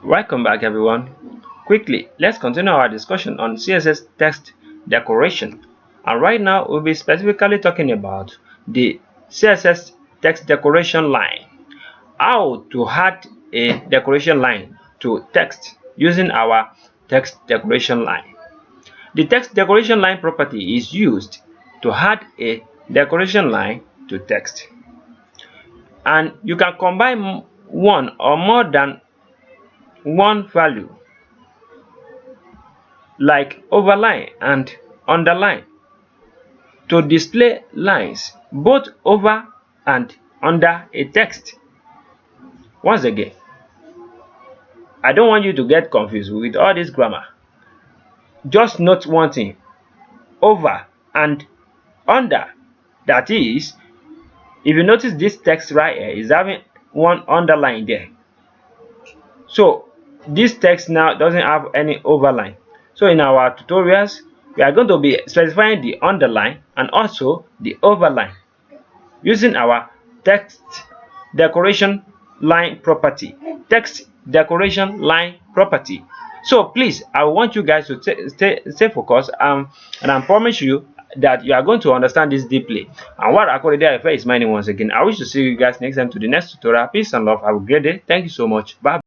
Welcome back, everyone. Quickly, let's continue our discussion on CSS text decoration. And right now, we'll be specifically talking about the CSS text decoration line. How to add a decoration line to text using our text decoration line. The text decoration line property is used to add a decoration line to text. And you can combine one or more than one value like overline and underline to display lines both over and under a text. Once again, I don't want you to get confused with all this grammar. Just note one thing: over and under. That is, if you notice, this text right here is having one underline there. So this text now doesn't have any overline. So in our tutorials, we are going to be specifying the underline and also the overline using our text decoration line property. Text decoration line property. So please, I want you guys to stay focused, and I promise you that you are going to understand this deeply. And what akorede ayofe is my name once again. I wish to see you guys next time to the next tutorial. Peace and love. Have a great day. Thank you so much. Bye.